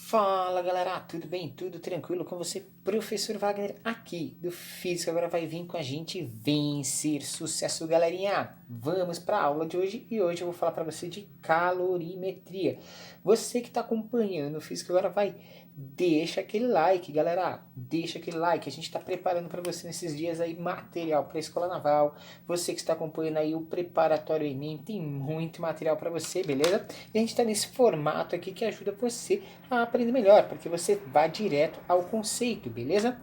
Fala galera, tudo bem? Tudo tranquilo com você? Professor Wagner aqui do Física agora vai vir com a gente vencer sucesso, galerinha. Vamos para a aula de hoje e hoje eu vou falar para você de calorimetria. Você que está acompanhando o Física agora vai, deixa aquele like, galera. Deixa aquele like, a gente está preparando para você nesses dias aí material para a Escola Naval. Você que está acompanhando aí o preparatório Enem, tem muito material para você, beleza? E a gente está nesse formato aqui que ajuda você a aprender melhor, porque você vai direto ao conceito, beleza?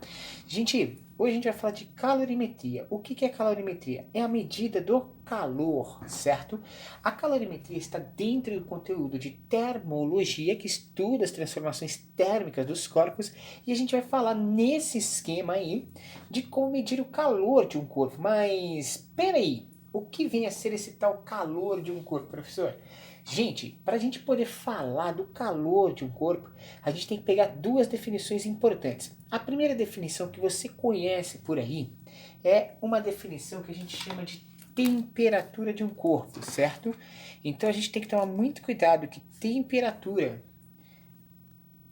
Gente, hoje a gente vai falar de calorimetria. O que é calorimetria? É a medida do calor, certo? A calorimetria está dentro do conteúdo de termologia, que estuda as transformações térmicas dos corpos, e a gente vai falar nesse esquema aí de como medir o calor de um corpo. Mas, peraí, o que vem a ser esse tal calor de um corpo, professor? Gente, para a gente poder falar do calor de um corpo, a gente tem que pegar duas definições importantes. A primeira definição que você conhece por aí é uma definição que a gente chama de temperatura de um corpo, certo? Então a gente tem que tomar muito cuidado que temperatura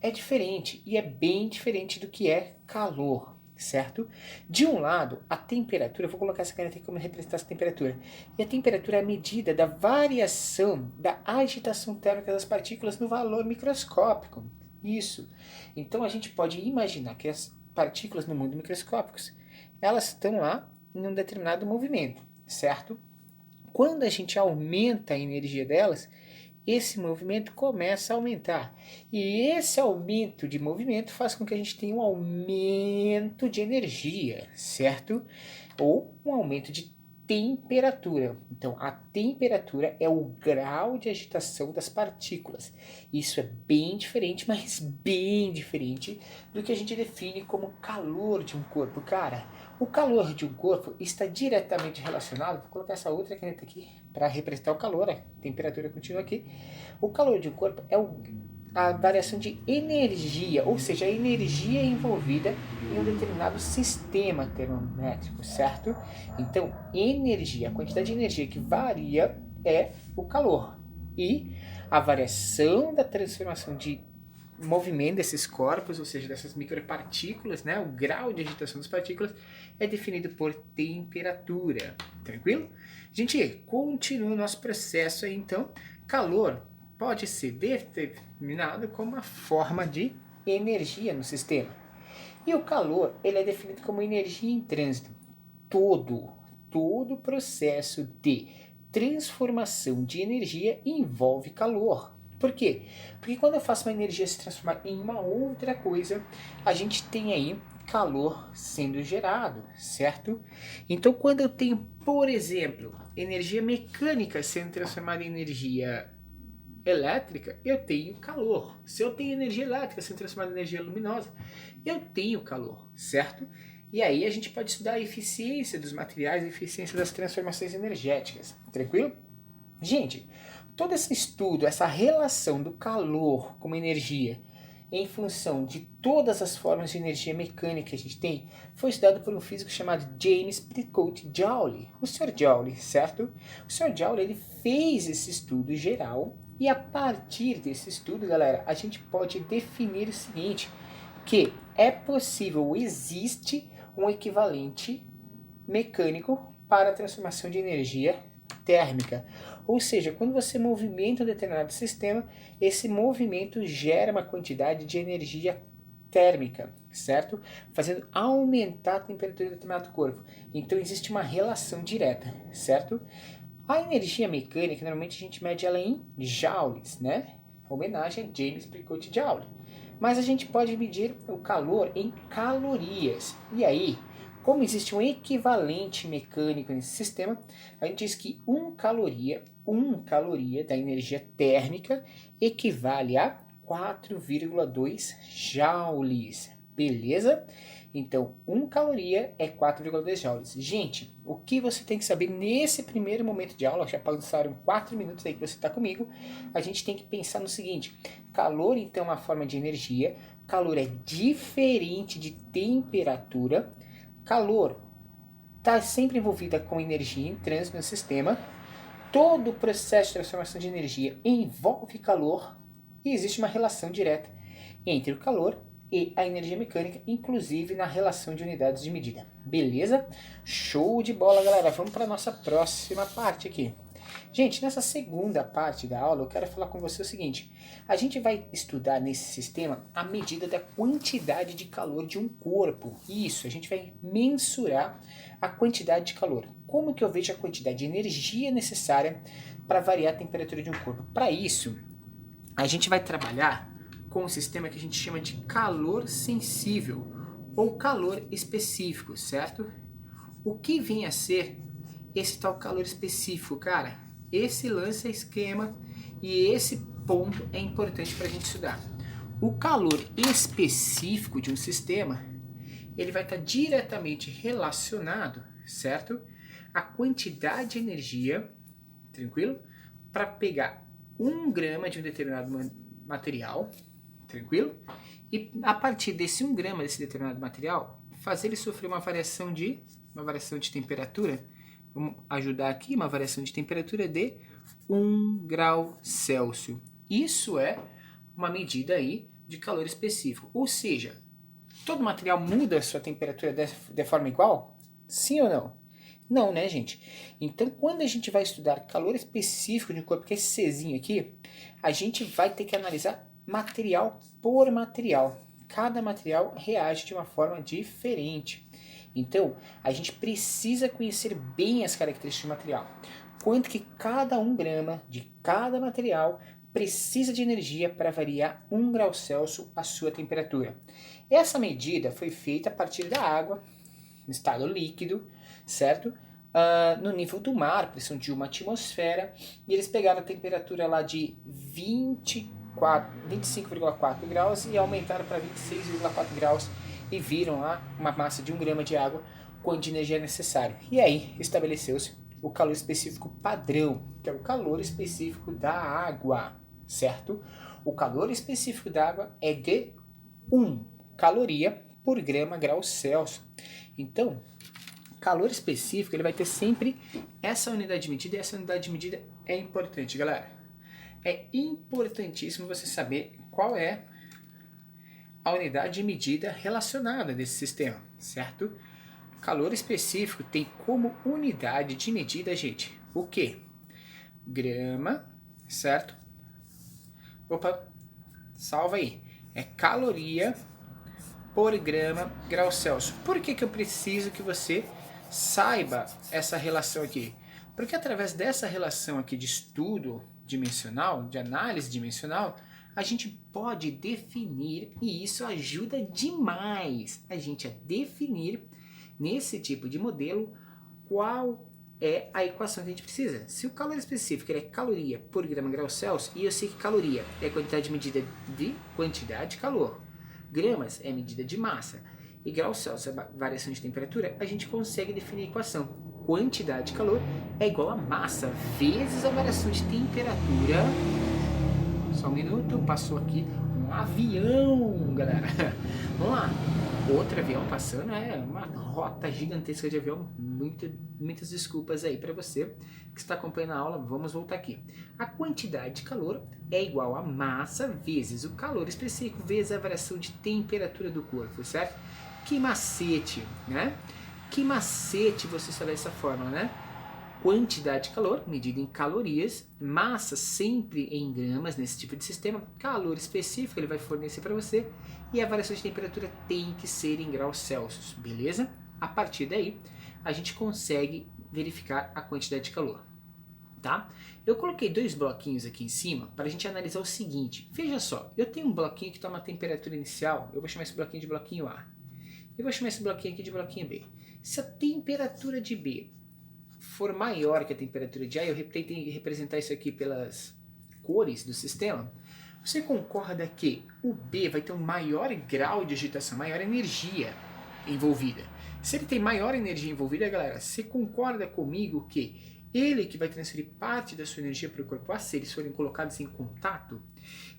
é diferente e é bem diferente do que é calor, certo? De um lado, a temperatura, vou colocar essa caneta aqui como representar essa temperatura, e a temperatura é a medida da variação da agitação térmica das partículas no valor microscópico. Isso. Então a gente pode imaginar que as partículas no mundo microscópicos, elas estão lá em um determinado movimento, certo? Quando a gente aumenta a energia delas, esse movimento começa a aumentar. E esse aumento de movimento faz com que a gente tenha um aumento de energia, certo? Ou um aumento de temperatura. Então, a temperatura é o grau de agitação das partículas. Isso é bem diferente, mas bem diferente do que a gente define como calor de um corpo. Cara, o calor de um corpo está diretamente relacionado, vou colocar essa outra caneta aqui para representar o calor, a temperatura continua aqui. O calor de um corpo é a variação de energia, ou seja, a energia envolvida em um determinado sistema termométrico, certo? Então, energia, a quantidade de energia que varia é o calor. E a variação da transformação de movimento desses corpos, ou seja, dessas micropartículas, né, o grau de agitação das partículas, é definido por temperatura. Tranquilo? Gente, continua o nosso processo aí, então. Calor pode ser determinado como uma forma de energia no sistema. E o calor, ele é definido como energia em trânsito. Todo processo de transformação de energia envolve calor. Por quê? Porque quando eu faço uma energia se transformar em uma outra coisa, a gente tem aí calor sendo gerado, certo? Então quando eu tenho, por exemplo, energia mecânica sendo transformada em energia elétrica, eu tenho calor. Se eu tenho energia elétrica sendo transformada em energia luminosa, eu tenho calor, certo? E aí a gente pode estudar a eficiência dos materiais, a eficiência das transformações energéticas, tranquilo? Gente, todo esse estudo, essa relação do calor como energia em função de todas as formas de energia mecânica que a gente tem, foi estudado por um físico chamado James Picot Joule. O Sr. Joule, certo? O Sr. Joule, ele fez esse estudo geral e a partir desse estudo, galera, a gente pode definir o seguinte, que é possível, existe um equivalente mecânico para a transformação de energia térmica. Ou seja, quando você movimenta um determinado sistema, esse movimento gera uma quantidade de energia térmica, certo? Fazendo aumentar a temperatura de determinado corpo. Então existe uma relação direta, certo? A energia mecânica, normalmente a gente mede ela em joules, né? Homenagem a James Picot Joule. Mas a gente pode medir o calor em calorias. E aí, como existe um equivalente mecânico nesse sistema, a gente diz que 1 caloria da energia térmica equivale a 4,2 joules. Beleza? Então, 1 caloria é 4,2 joules. Gente, o que você tem que saber nesse primeiro momento de aula, já passaram 4 minutos aí que você está comigo, a gente tem que pensar no seguinte, calor então é uma forma de energia, calor é diferente de temperatura, calor está sempre envolvida com energia em trânsito no sistema, todo o processo de transformação de energia envolve calor e existe uma relação direta entre o calor e a energia mecânica, inclusive na relação de unidades de medida. Beleza? Show de bola, galera. Vamos para a nossa próxima parte aqui. Gente, nessa segunda parte da aula eu quero falar com você o seguinte. A gente vai estudar nesse sistema a medida da quantidade de calor de um corpo. Isso, a gente vai mensurar a quantidade de calor. Como que eu vejo a quantidade de energia necessária para variar a temperatura de um corpo? Para isso, a gente vai trabalhar com um sistema que a gente chama de calor sensível ou calor específico, certo? O que vem a ser esse tal calor específico, cara? Esse lance é esquema e esse ponto é importante para a gente estudar. O calor específico de um sistema, ele vai estar diretamente relacionado, certo? A quantidade de energia, tranquilo? Para pegar 1 grama de um determinado material, tranquilo? E a partir desse 1 grama desse determinado material, fazer ele sofrer uma variação de temperatura. Vamos ajudar aqui, uma variação de temperatura de 1 grau Celsius. Isso é uma medida aí de calor específico. Ou seja, todo material muda a sua temperatura de forma igual? Sim ou não? Não, né, gente? Então, quando a gente vai estudar calor específico de um corpo, que é esse Czinho aqui, a gente vai ter que analisar material por material. Cada material reage de uma forma diferente. Então, a gente precisa conhecer bem as características do material. Quanto que cada 1 grama de cada material precisa de energia para variar 1 grau Celsius a sua temperatura. Essa medida foi feita a partir da água, no estado líquido, certo? No nível do mar, pressão de 1 atmosfera, e eles pegaram a temperatura lá de 25,4 graus e aumentaram para 26,4 graus e viram lá uma massa de 1 grama de água, quanto de energia é necessário. E aí estabeleceu-se o calor específico padrão, que é o calor específico da água, certo? O calor específico da água é de 1 caloria por grama grau Celsius. Então, calor específico, ele vai ter sempre essa unidade de medida, e essa unidade de medida é importante, galera. É importantíssimo você saber qual é a unidade de medida relacionada desse sistema, certo? Calor específico tem como unidade de medida, gente, o quê? Grama, certo? Opa, salva aí. É caloria por grama grau Celsius. Por que eu preciso que você saiba essa relação aqui? Porque através dessa relação aqui de estudo dimensional, de análise dimensional, a gente pode definir, e isso ajuda demais a gente a definir nesse tipo de modelo qual é a equação que a gente precisa. Se o calor específico é caloria por grama grau Celsius, e eu sei que caloria é a quantidade medida de quantidade de calor, gramas é a medida de massa e grau Celsius é a variação de temperatura, a gente consegue definir a equação. Quantidade de calor é igual a massa vezes a variação de temperatura. Só um minuto, passou aqui um avião, galera. Vamos lá. Outro avião passando, é uma rota gigantesca de avião. Muitas desculpas aí para você que está acompanhando a aula. Vamos voltar aqui. A quantidade de calor é igual a massa vezes o calor específico vezes a variação de temperatura do corpo, certo? Que macete, né? Que macete você saber essa fórmula, né? Quantidade de calor, medida em calorias, massa sempre em gramas nesse tipo de sistema, calor específico ele vai fornecer para você e a variação de temperatura tem que ser em graus Celsius, beleza? A partir daí, a gente consegue verificar a quantidade de calor, tá? Eu coloquei 2 bloquinhos aqui em cima para a gente analisar o seguinte, veja só, eu tenho um bloquinho que está uma temperatura inicial, eu vou chamar esse bloquinho de bloquinho A, eu vou chamar esse bloquinho aqui de bloquinho B. Se a temperatura de B for maior que a temperatura de A, eu tentei representar isso aqui pelas cores do sistema, você concorda que o B vai ter um maior grau de agitação, maior energia envolvida. Se ele tem maior energia envolvida, galera, você concorda comigo que ele que vai transferir parte da sua energia para o corpo A, se eles forem colocados em contato?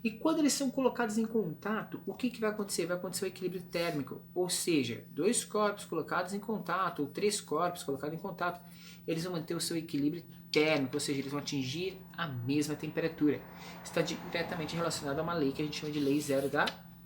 E quando eles são colocados em contato, o que vai acontecer? Vai acontecer o equilíbrio térmico, ou seja, 2 corpos colocados em contato, ou 3 corpos colocados em contato, eles vão manter o seu equilíbrio térmico, ou seja, eles vão atingir a mesma temperatura. Está diretamente relacionado a uma lei que a gente chama de lei zero da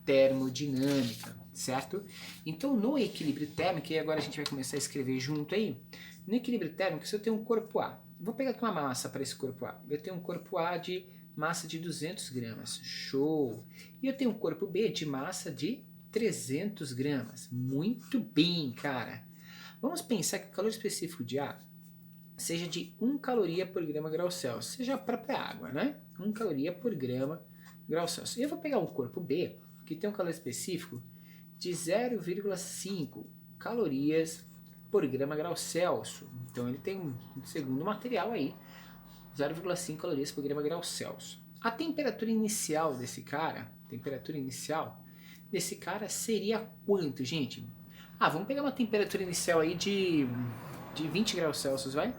termodinâmica, certo? Então, no equilíbrio térmico, e agora a gente vai começar a escrever junto aí, no equilíbrio térmico, se eu tenho um corpo A, vou pegar aqui uma massa para esse corpo A, eu tenho um corpo A de massa de 200 gramas, show! E eu tenho um corpo B de massa de 300 gramas, muito bem, cara! Vamos pensar que o calor específico de A seja de 1 caloria por grama grau Celsius, seja a própria água, né? 1 caloria por grama grau Celsius. E eu vou pegar um corpo B, que tem um calor específico de 0,5 calorias por grama grau Celsius. Então ele tem um segundo material aí, 0,5 calorias por grama grau Celsius. A temperatura inicial desse cara, seria quanto, gente? Vamos pegar uma temperatura inicial aí de 20 graus Celsius, vai?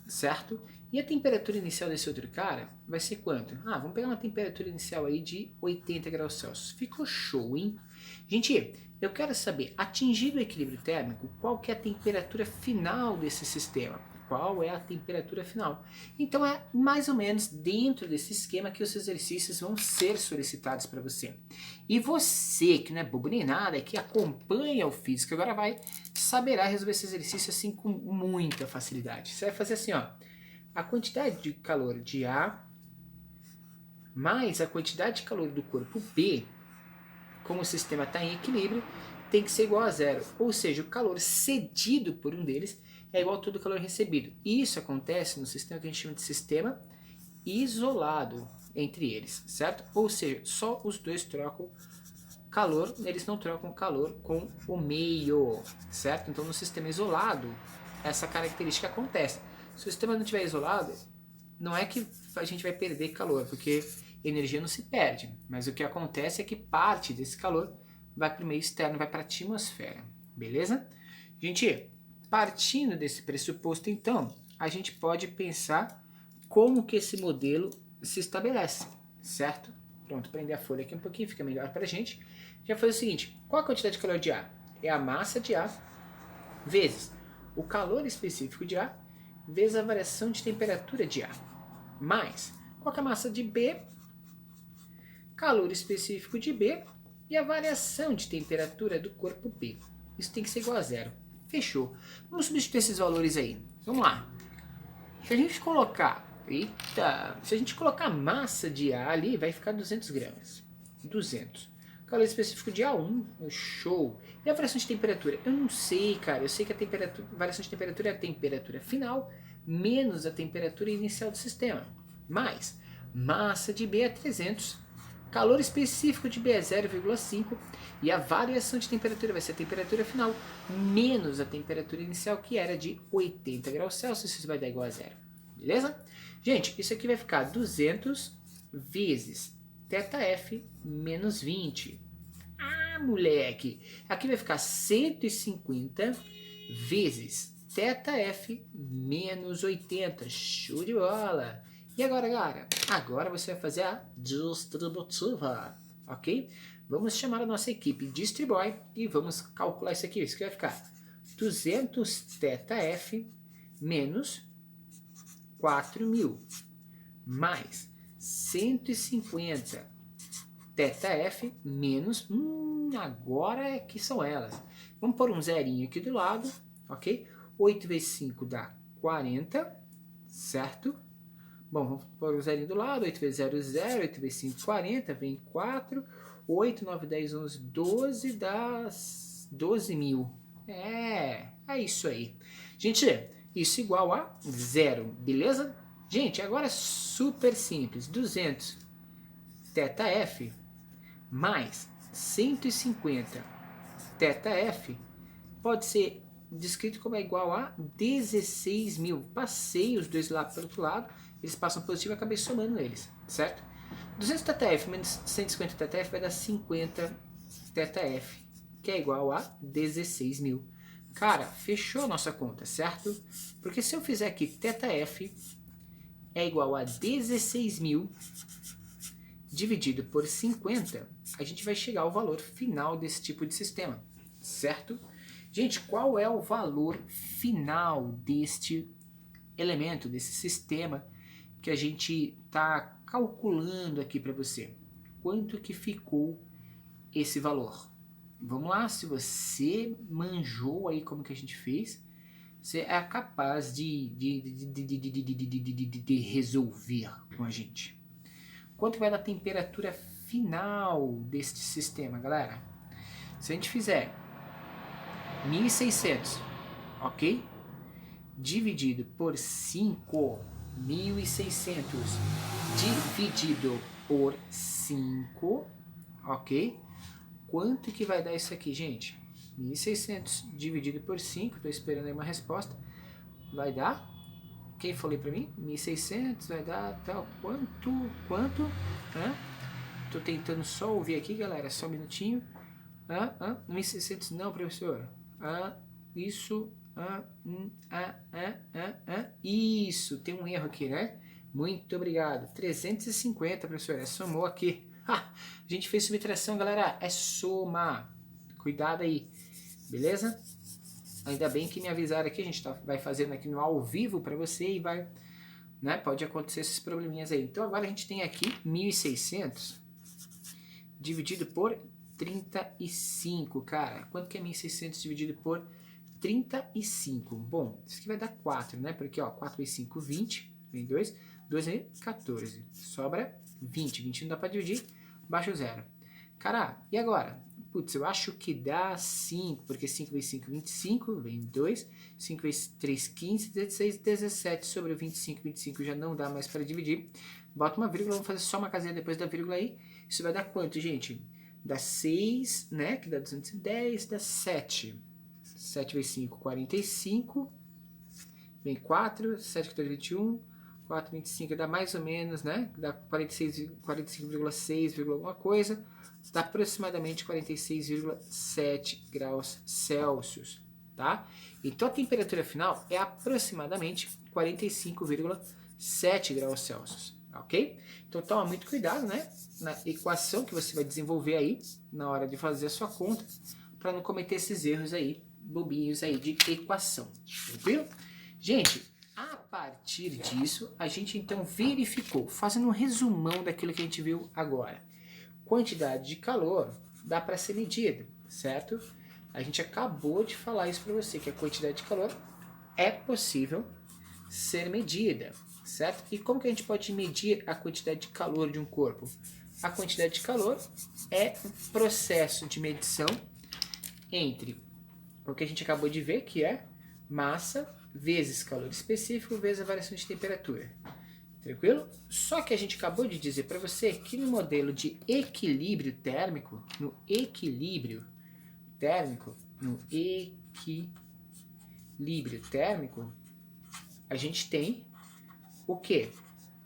Certo? E a temperatura inicial desse outro cara vai ser quanto? Vamos pegar uma temperatura inicial aí de 80 graus Celsius. Ficou show, hein? Gente, eu quero saber, atingido o equilíbrio térmico, qual que é a temperatura final desse sistema? Qual é a temperatura final? Então é mais ou menos dentro desse esquema que os exercícios vão ser solicitados para você. E você, que não é bobo nem nada, que acompanha o físico, agora saberá resolver esse exercício assim com muita facilidade. Você vai fazer assim, ó, a quantidade de calor de A mais a quantidade de calor do corpo B, como o sistema está em equilíbrio, tem que ser igual a zero. Ou seja, o calor cedido por um deles é igual a todo o calor recebido. Isso acontece no sistema que a gente chama de sistema isolado entre eles, certo? Ou seja, só os dois trocam calor, eles não trocam calor com o meio, certo? Então no sistema isolado, essa característica acontece. Se o sistema não estiver isolado, não é que a gente vai perder calor, porque energia não se perde, mas o que acontece é que parte desse calor vai para o meio externo, vai para a atmosfera, beleza? Gente, partindo desse pressuposto, então, a gente pode pensar como que esse modelo se estabelece, certo? Pronto, prender a folha aqui um pouquinho, fica melhor para a gente. Já foi o seguinte, qual a quantidade de calor de A? É a massa de A vezes o calor específico de A vezes a variação de temperatura de A, mais qual que é a massa de B, calor específico de B e a variação de temperatura do corpo B. Isso tem que ser igual a zero. Fechou. Vamos substituir esses valores aí. Vamos lá. Se a gente colocar... se a gente colocar a massa de A ali, vai ficar 200 gramas. 200. Calor específico de A1, show. E a variação de temperatura? Eu não sei, cara. Eu sei que a variação de temperatura é a temperatura final menos a temperatura inicial do sistema. Mais massa de B é 300. Calor específico de B é 0,5 e a variação de temperatura vai ser a temperatura final menos a temperatura inicial, que era de 80 graus Celsius, isso vai dar igual a zero. Beleza? Gente, isso aqui vai ficar 200 vezes θF menos 20. Moleque! Aqui vai ficar 150 vezes θF menos 80. Show de bola! E agora, galera? Agora você vai fazer a distributiva, ok? Vamos chamar a nossa equipe Distribui e vamos calcular isso aqui. Isso aqui vai ficar 200 θF menos 4.000 mais 150 θF menos... agora é que são elas. Vamos pôr um zerinho aqui do lado, ok? 8 vezes 5 dá 40, certo? Bom, vamos pôr o zerinho do lado, 8 vezes 0, 0, 8 vezes 5, 40, vem 4, 8, 9, 10, 11, 12, dá 12.000. É isso aí. Gente, isso igual a 0, beleza? Gente, agora é super simples, 200 θF mais 150 θF pode ser descrito como igual a 16.000. Passei os dois lá para o outro lado, eles passam positivo e acabei somando eles, certo? 200 θF menos 150 θF vai dar 50 θF, que é igual a 16.000. Cara, fechou a nossa conta, certo? Porque se eu fizer aqui θF é igual a 16.000 dividido por 50, a gente vai chegar ao valor final desse tipo de sistema, certo? Gente, qual é o valor final deste elemento, desse sistema que a gente está calculando aqui para você? Quanto que ficou esse valor. Vamos lá, se você manjou aí como que a gente fez, você é capaz de resolver com a gente. Quanto vai dar a temperatura final deste sistema, galera? Se a gente fizer 1600, ok? Dividido por 5, 1600 dividido por 5, ok? Quanto que vai dar isso aqui, gente? 1600 dividido por 5, estou esperando aí uma resposta. Vai dar? Quem falou para mim? 1600 vai dar tal. Quanto? Tô tentando só ouvir aqui, galera, só um minutinho. 1600 não, professor. Isso. Isso, tem um erro aqui, né? Muito obrigado. 350, professor, somou aqui. A gente fez subtração, galera, é soma. Cuidado aí, beleza? Ainda bem que me avisaram aqui, a gente vai fazendo aqui no ao vivo para você e vai, né? Pode acontecer esses probleminhas aí. Então agora a gente tem aqui 1600 dividido por 35, cara. Quanto que é 1600 dividido por 35? Bom, isso aqui vai dar 4, né? Porque, ó, 4 vezes 5, 20. Vem 2. 2 aí, 14. Sobra 20. 20 não dá pra dividir. Baixa o zero. Cara, e agora? Putz, eu acho que dá 5, porque 5 vezes 5, 25. Vem 2. 5 vezes 3, 15. 16, 17. Sobre o 25, 25 já não dá mais para dividir. Bota uma vírgula, vamos fazer só uma casinha depois da vírgula aí. Isso vai dar quanto, gente? Dá 6, né? Que dá 210, dá 7. 7 vezes 5, 45. Vem 4, 7, 14, 21. 4, 25 dá mais ou menos, né? Dá 45,6, alguma coisa. Dá aproximadamente 46,7 graus Celsius, tá? Então a temperatura final é aproximadamente 45,7 graus Celsius, ok? Então toma muito cuidado, né? Na equação que você vai desenvolver aí, na hora de fazer a sua conta, para não cometer esses erros aí, bobinhos aí de equação, tranquilo? Gente, a partir disso, a gente então verificou, fazendo um resumão daquilo que a gente viu agora. Quantidade de calor dá para ser medida, certo? A gente acabou de falar isso para você, que a quantidade de calor é possível ser medida, certo? E como que a gente pode medir a quantidade de calor de um corpo? A quantidade de calor é um processo de medição entre o que a gente acabou de ver, que é massa vezes calor específico vezes a variação de temperatura. Tranquilo? Só que a gente acabou de dizer para você que no modelo de equilíbrio térmico, a gente tem o quê?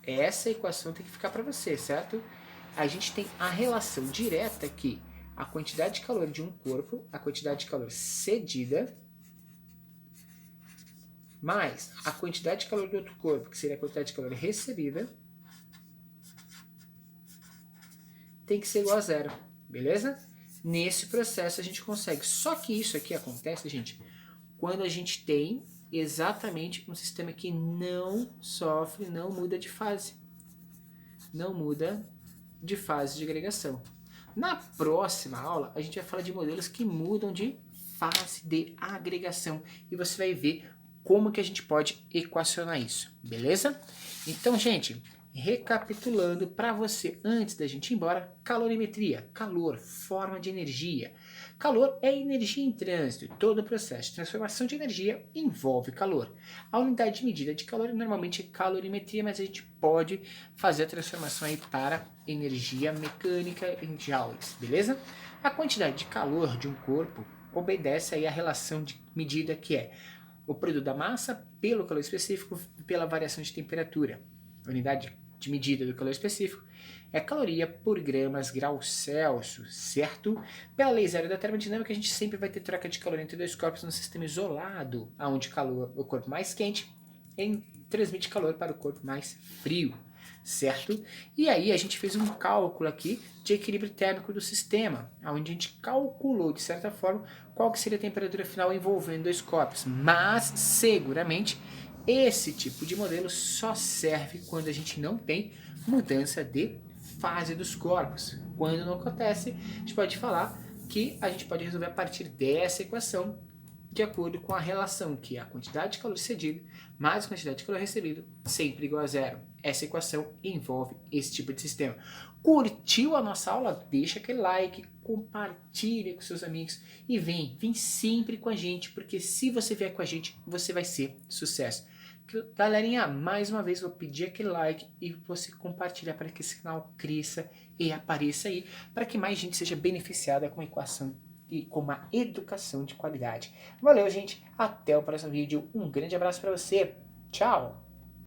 Essa equação tem que ficar para você, certo? A gente tem a relação direta que a quantidade de calor de um corpo, a quantidade de calor cedida, mais a quantidade de calor do outro corpo, que seria a quantidade de calor recebida, tem que ser igual a zero, beleza? Nesse processo a gente consegue. Só que isso aqui acontece, gente, quando a gente tem exatamente um sistema que não sofre, não muda de fase. Não muda de fase de agregação. Na próxima aula, a gente vai falar de modelos que mudam de fase de agregação. E você vai ver como que a gente pode equacionar isso, beleza? Então, gente, recapitulando para você, antes da gente ir embora, calorimetria, calor, forma de energia. Calor é energia em trânsito, todo o processo de transformação de energia envolve calor. A unidade de medida de calor normalmente é calorimetria, mas a gente pode fazer a transformação aí para energia mecânica em joules, beleza? A quantidade de calor de um corpo obedece aí à relação de medida que é o produto da massa pelo calor específico pela variação de temperatura. A unidade de medida do calor específico é caloria por gramas graus Celsius, certo? Pela lei zero da termodinâmica, a gente sempre vai ter troca de calor entre dois corpos num sistema isolado, onde o corpo mais quente transmite calor para o corpo mais frio, certo? E aí a gente fez um cálculo aqui de equilíbrio térmico do sistema, onde a gente calculou, de certa forma, qual que seria a temperatura final envolvendo dois corpos. Mas, seguramente, esse tipo de modelo só serve quando a gente não tem mudança de fase dos corpos. Quando não acontece, a gente pode falar que a gente pode resolver a partir dessa equação de acordo com a relação que a quantidade de calor cedido mais a quantidade de calor recebido sempre igual a zero. Essa equação envolve esse tipo de sistema. Curtiu a nossa aula? Deixa aquele like, compartilha com seus amigos e vem sempre com a gente, porque se você vier com a gente, você vai ser sucesso. Galerinha, mais uma vez vou pedir aquele like e você compartilhar para que esse canal cresça e apareça aí, para que mais gente seja beneficiada com a equação e com uma educação de qualidade. Valeu, gente. Até o próximo vídeo. Um grande abraço para você. Tchau.